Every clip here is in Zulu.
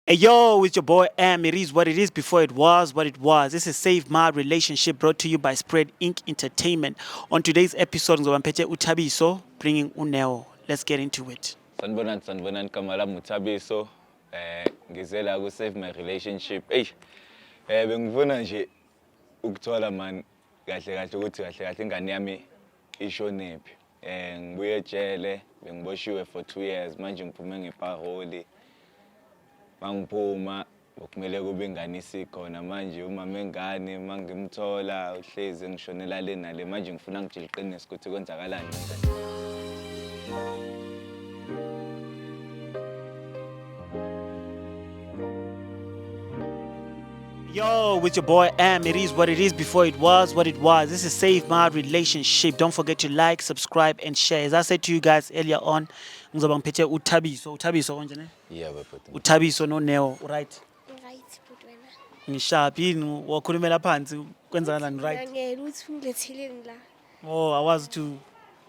Hey yo, it's your boy Am. It is what it is before it was what it was. This is Save My Relationship brought to you by Spread Inc. Entertainment. On today's episode, ngizobamphethe uThabiso bringing Uneo. Let's get into it. Sanibonani igama lami uThabiso. Ngize la ku Save My Relationship. Bengifuna nje ukuthola man kahle ukuthi ingane yami ishonephi. Ngibuye ejele, bengiboshiwe for 2 years manje ngiphume ngeparole. Mangiphuma kumele kube ingane isikhona manje uma mengane mangimthola uhlezi ngishonela le nale manje ngifuna ngitshela iqiniso ukuthi kwenzakalani ngane. Yo, with your boy Am. It is what it is before it was what it was. This is Save My Relationship. Don't forget to like, subscribe, and share. As I said to you guys earlier on, ngizoba ngiphethe uThabiso. uThabiso konje ne? Yeah bafethu. uThabiso no Neo, right? Right, but wena. Ngishaphi yini wakhulumela phansi kwenzakalani, right? Ngeke uthi ungilethileni la. Oh, awazi to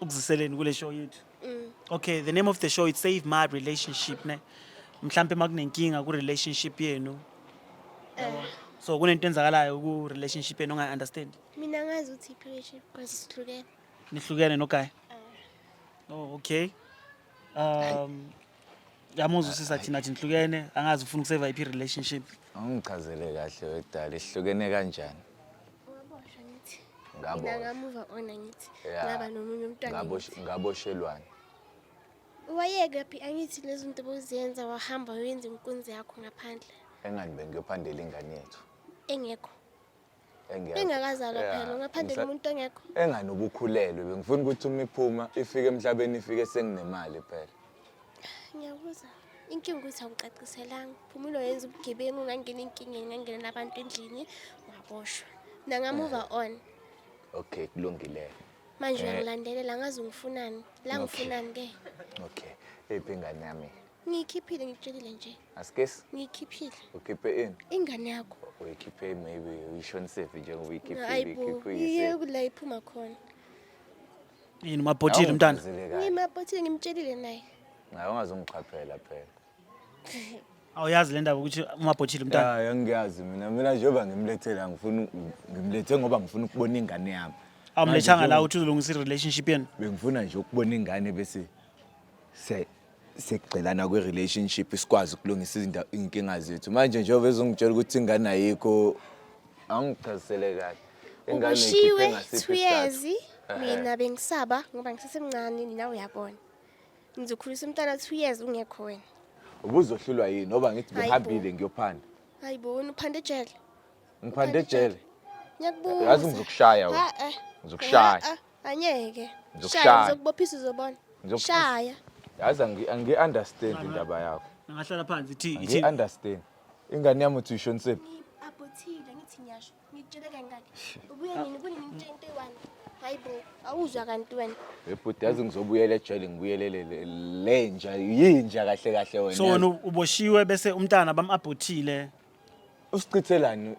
ukuziseleni kule show yethu. Okay, the name of the show is Save My Relationship ne. Mhlambe makunenkinga ku relationship yenu. So kunento enzakalayo ku relationship yenu ongayi understand. Mina ngazi uthi relationship because sihlukene. Nihlukene no guy. Oh, okay. Yamuzwa sisa thina nihlukene angazi ufuna ukusave iphi relationship. Angichazele kahle wedala ihlukene kanjani? Waboshwa ngithi. Ngabo. Mina ngamuva ona ngithi. Ngaba nomunye umntwana. Ngaboshelwane. Wayeka phi angithi lezi zinto bozenza wahamba wenza inkunzi yakho ngaphandle. Engani bengiyophandela ingane yethu. Engekho. Engekho. Engakazalwa phela ngaphandle umuntu engekho. Engani ubukhulelwe bengifuna ukuthi uma iphuma ifike emhlabeni ifike senginemali phela. Ngiyabuza. Inkinga ukuthi awucaciselanga. Phumulo yenza ubugebengu ungangena inkingeni ngangena nabantu endlini waboshwa. Mina move on. Okay, kulungile. Manje uyangilandelela ngazi ungifunani. La ngifunani ke? Okay. Iphi ingane yami? Ngikhiphile ngitshelile nje. Asikesi? Ngikhiphile. Ukhiphe ini? Ingane yakho. Uyikhiphe maybe uyishona safe njengoba uyikhiphe Hayibo, yeke la iphuma khona. Yini mabhothile umntana? Ngimabhothile ngimtshelile naye. Hayi ungazongichaphela phela. Awuyazi le ndaba ukuthi umabhothile umntana? Ya ngiyazi mina njengoba ngimlethela ngimlethe ngoba ngifuna ukubona ingane yami. Awumlethanga la uthi uzolungisa relationship yenu? Bengifuna nje ukubona ingane bese sekugcelana kwe relationship sikwazi ukulungisa inkinga zethu manje njengoba ezongitshela ukuthi ingane ayikho angichazisele kahle ingane ikhiphe ngasiphi 2 years mina bengisaba ngoba ngisesemncane nawe uyabona ngizokhulisa umntana 2 years ungekho wena ubuzohlulwa yini ngoba ngithi ngihambile ngiyophanda hayibona uphande ejele ngiphande ejele ngiyakubuza yazi ngizokushaya wena ngizokushaya anyeke ngizokushaya ngizokubophisa uzobona shaya yazi angi-understand indaba yakho Ngahlala phansi ithi ngi-understand ingane yami uthi uyishonsephi abhothile ngithi ngiyasho ngitshele kangaki ubuye nini kunini ngitshela into eyi-1 hayibo awuzwa kanti wena ebhuti yazi ngizobuyela ejele ngibuyelele lenja yinja kahle wena so wena uboshiwe bese umntana bamabhothile. usichithelani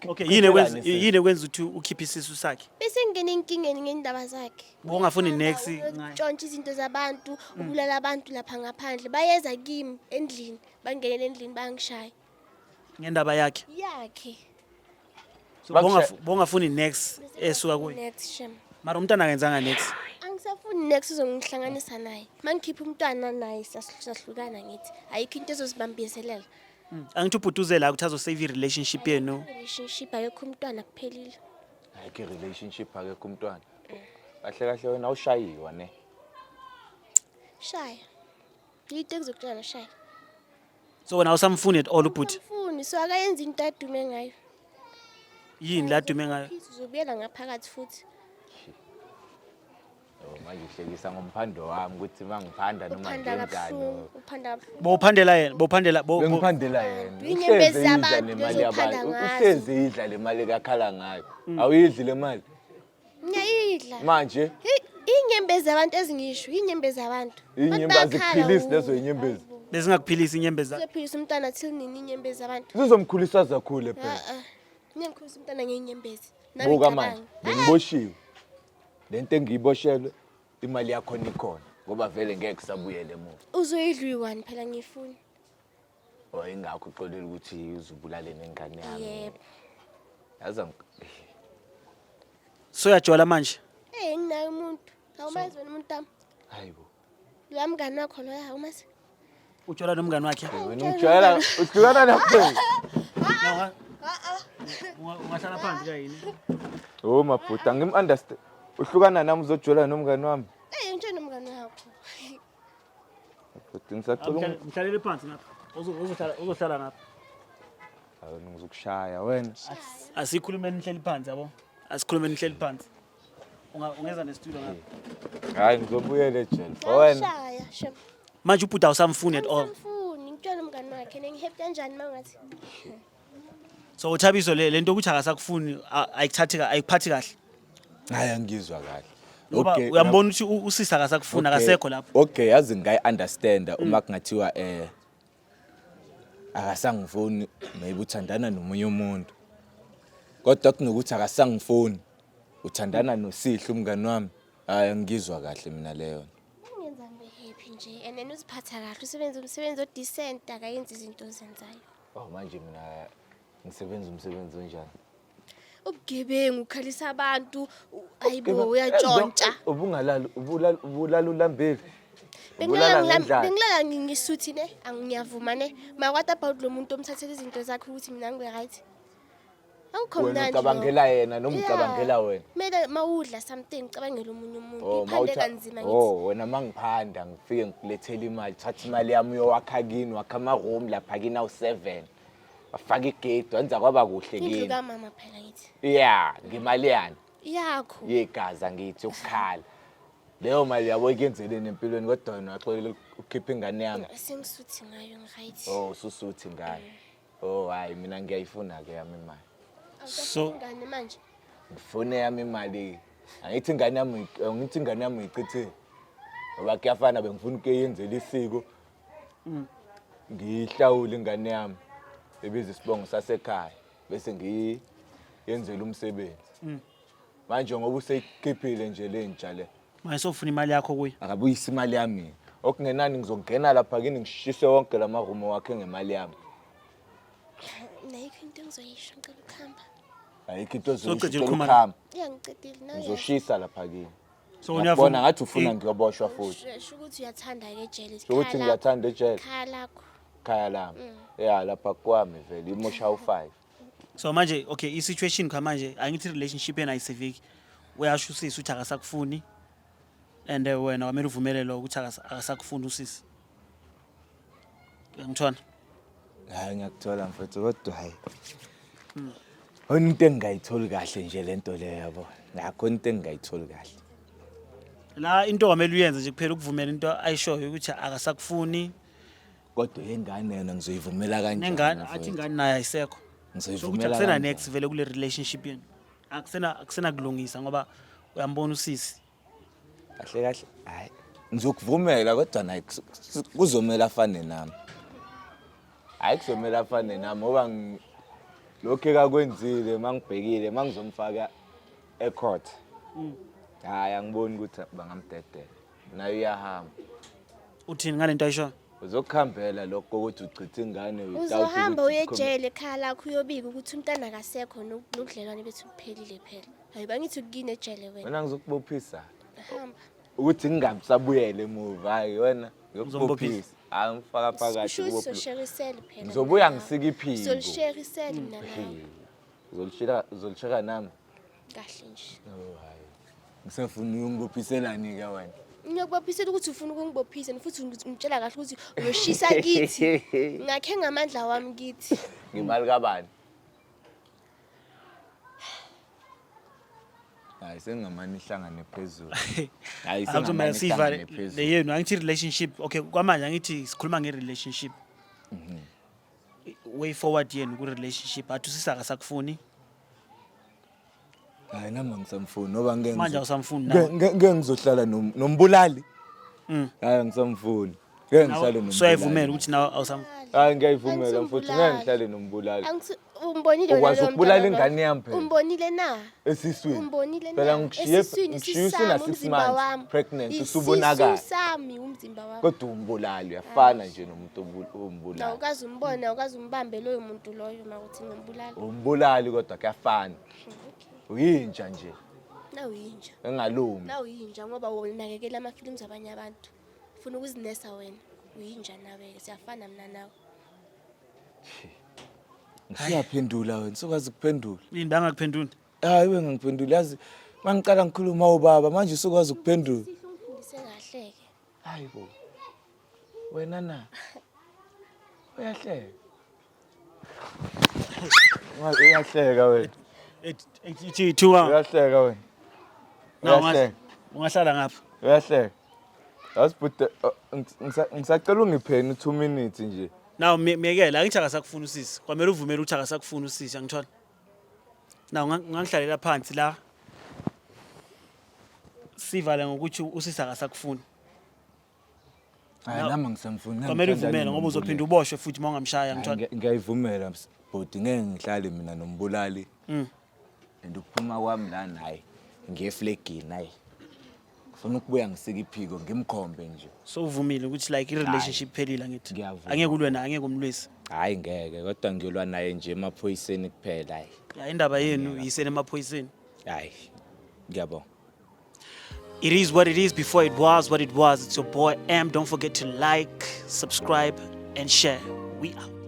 Okay, yini kwenza ukuthi ukhiphe isisu sakhe? bese ngene inkingeni ngendaba zakhe Bongafuni next ntshontsha izinto zabantu ubulala abantu lapha ngaphandle bayeza kimi endlini bangenele endlini bangishaya ngendaba yakhe. So bongafuni next esuka kuye. Next shem Mara umntana akenzanga next. angisafuni next uzongihlanganisa naye mangikhipha umntwana naye sahlukana ngithi ayikho into ezosibambiselela Angithi ubhutuzela ukuthi azosave relationship yenu. relationship ayikho umntwana kuphelile ayikho relationship akekho umntwana kahle wena awushayiwa ne shaya yito ekuzokutshela shaya So wena awusamfuni at all ubhuti. mfuni so akayenza into adume ngayo Yini la dume ngayo? uzobuyela ngaphakathi futhi manje uhlekisa ngomphando wami ukuthi mangiphanda noma ngenzani uphanda kabuhlungu Bowuphandela yena, bowuphandela bengiphandela yena Inyembezi idla yabantu nemali lezophanda yabantu ngazo. uhlezi idla le mali kakhala ngayo awuyidli le mali ngiyayidla manje inyembezi abantu ezingisho inyembezi abantu inyembezi kuphilisa lezo inyembezi bezingakuphilisa inyembezi zakhe. uzophilisa umntwana till nini inyembezi abantu sizomkhulisa zakhule phela ngiyakhulisa umntwana ngeinyembezi buka manje bengiboshiwe lento engiyiboshelwe imali yakho nikhona ngoba vele ngeke sabuyele emuva uzoyidla uyi-1 phela ngifuni ingakho uxolile ukuthi uzubulale nengane yami. Yebo. Yazi So uyajola manje? Nginaye umuntu. Awumazi wena umuntu wami. hayibo. Lo mngani wakho lo awumazi. Ujola nomngani wakhe? Wena umjwayela uhlukana nakho. Ungahlala phansi kayini? Oh mabhuta ngim-understand. Uhlukana nami uzojola nomngani wami. Ngitsho nomngani wakho. Futhi ngisacela Ngihlalele phansi ngapha. Uzohlala ngapha. ngizokushaya wena. Asikhulumeni nihleli phansi yabo. Asikhulumeni nihleli phansi. Ungeza nestudio ngapha. Hayi ngizobuyela ejele. Wena. Shaya, shem. Manje ubhuda awusamfuni at all. Ngifuni ngitshela umngani wakhe nengihappy kanjani mangathi. So uThabiso lento ukuthi akasakufuni ayikuphathi kahle. Hayi angizwa kahle. Ngoba uyambona ukuthi usisa akasakufuni akasekho lapho. Okay, yazi ngayi-understand uma kungathiwa akasangifuni maybe uthandana nomunye umuntu. Kodwa kunokuthi akasangifuni uthandana noSihle umngani wami. Hayi angizwa kahle mina leyo. Ngenza ngibe happy nje and then uziphatha kahle usebenza umsebenzi odecent akayenza izinto ozenzayo. Manje mina ngisebenza umsebenzi onjani? Ubugebengu ukhalisa abantu ayibo uyatshontsha. Ubulala ulambile. Bengilala ngisuthi ne angiyavuma ne makwata about lo muntu omthathela izinto zakhe ukuthi mina ngibe right. Awukho Wena mnandi. ucabangela yena noma ucabangela wena? Mele mawudla something cabangela omunye umuntu iphande kanzima ngithi. Wena mangiphanda ngifike ngikulethela imali, thatha imali yami uyowakha kini, wakha ama-room lapha kini awu-7. Wafaka igate, wenza kwaba kuhle Indlu kini. kamama phela ngithi. Yeah, ngimali yani. Yakho. Yegaza ngithi ukukhala. Leyo mali yabo ikenzeleni empilweni kodwa wena waxolela ukhipha ingane yami. Sengisuthi ngayo ngight. Ususuthi ngayo. Hayi mina ngiyayifuna ke yami imali. So ngane manje. Ngifune yami imali. Angithi ingane yami ichithe. Ngoba kuyafana bengifuna ukuyenzela isiko. Ngihlawule ingane yami. Ebiza isibongo sasekhaya bese ngiyenzela umsebenzi. Manje ngoba useyikhiphile nje lentsha le. manje sofuna imali yakho kuyi. Akabuyisa imali yami. Okungenani ngizongena lapha kini ngishise wonke lamarumo wakhe ngemali yami. Nayikho into engizoyisho ngicela ukuhamba. Ayikho into Soqedile zokukhamba. Ngicedile nawe. Ngizoshisa lapha kini. So Ngiyabona ngathi ufuna ngiyoboshwa futhi. Sho ukuthi uyathanda ke ejele. Ukuthi ngiyathanda ejele. Khaya lakho. Khaya lami. Yeah lapha kwami vele imosha u5. So manje okay i-situation manje angithi relationship yena ayiseviki. Uyasho usisi uthi akasakufuni. And wena wamele uvumele lo ukuthi akasakufuni usisi. Ngithona. Hayi ngiyakuthola mfethu kodwa hayi. Into engayitholi kahle nje lento leyo yabo. Nakho into engayitholi kahle. La into wamele uyenze nje kuphela ukuvumela into ayishoyo ukuthi akasakufuni. Kodwa yengane yena ngizoyivumela kanjani? Nengane athi ingane naye ayisekho. So ukuthi Ngizoyivumela. akusena next vele kule relationship yenu. Akusena kulungisa ngoba uyambona usisi. Kahle kahle. Hayi. Ngizokuvumela kodwa naye kuzomela afane nami. Hayi kuzomela afane nami ngoba lokho ekakwenzile mangibhekile mangizomfaka ecourt. Hayi angiboni ukuthi bangamdedela. Nayo iyahamba. Uthini ngalento ayisho? Uzokuhambela lokho ukuthi uchitha ingane without Uzohamba uye ejele ekhaya lakho uyobika ukuthi umntana akasekho nokudlelwane bethu kuphelile phela. Hayi bangithi ukine ejele wena. Wena ngizokubophisa. Hamba. Ukuthi ngingamsabuyele emuva hayi wena ngiyokubophisa. Angifaka phakathi Sho kubophisa. usosherisele phela. Ngizobuya ngisika iphiko. Uzosherisele mina nawe. Uzolishira nami. Kahle nje. Hayi. Ngisafuna uyongibophiselani ke wena. Ngiyakubophisela ukuthi ufuna ukungibophisa futhi ungitshela kahle ukuthi uyoshisa kithi. Ngakhe ngamandla wami kithi. Ngimali kabani? Hayi sengamani ihlangane phezulu. Hayi sengamani ihlangane phezulu. Le yenu angithi relationship okay kwamanje angithi sikhuluma nge-relationship. Way forward yenu ku-relationship athi usisa akasakufuni. Hayi nami ngisamfuni ngoba Manje awusamfuni nawe. ngeke ngizohlala nombulali. Hayi ngisamfuni. Ngeke ngihlale nombulali. So ayivumela ukuthi nawe awusamfuni. Hayi ngiyayivumela mfuthu ngeke ngihlale nombulali. Umbonile ukwazi wena lo ukubulala mntwana lo? ingane yami phela Umbonile na? esiswini. Umbonile Phela na? ngishiye Esiswini, ngishiye isisami, usuna 6 umzimba months wami. pregnant Isisu usubonakala. sami umzimba wami. Kodwa umbulali uyafana nje nomuntu ombulali. Awukazi umbone, awukazi umbambe loyo muntu loyo makuthi ngimbulala. Umbulali kodwa kuyafana. Uyinja nje Nawu yinja. engalumi. Nawu yinja ngoba unakekela ama-films abanye abantu. Ufuna ukuzinesa wena. Uyinja nawe siyafana mina nawe. Ngiyaphendula wena sokwazi ukuphendula. Yini bangakuphenduli? Hayi ngangiphendula yazi mangiqala ngikhuluma ubaba manje usokwazi ukuphendula. Ungifundise kahle ke. Hayibo. Wena na. Uyahleka. Uyahleka wena. Ethi 2 hours. Uyahleka wena. Uyahleka. Ungahlala ngapha. Uyahleka. Asibhude ngisacela ungipheni 2 minutes nje. Now miyekela angithi akasakufuna usisi. Kwamele uvumele ukuthi akasakufuna usisi angithola. Now ungangihlalela phansi la. Sivala ngokuthi usisi akasakufuni. Hayi nami ngisamfuna. Kwamele uvumele ngoba uzophinda uboshwe futhi mongamshaya angithola. Ngiyayivumela bhuti ngeke ngihlale mina nombulali. Ukuphuma kwami la naye ngiyeflegini naye. Ufuna ukubuya ngisike iphiko ngimkhombe nje. So uvumile ukuthi like i-relationship phelile ngithi. Ngiyavuma. Angeke ulwe naye, angeke umlwisi. Hayi ngeke kodwa ngiyolwa naye nje emaphoyiseni kuphela hayi. Ya indaba yenu yisene emaphoyiseni. Hayi. Ngiyabonga. It is what it is before it was what it was. It's your boy M. Don't forget to like, subscribe, and share. We out.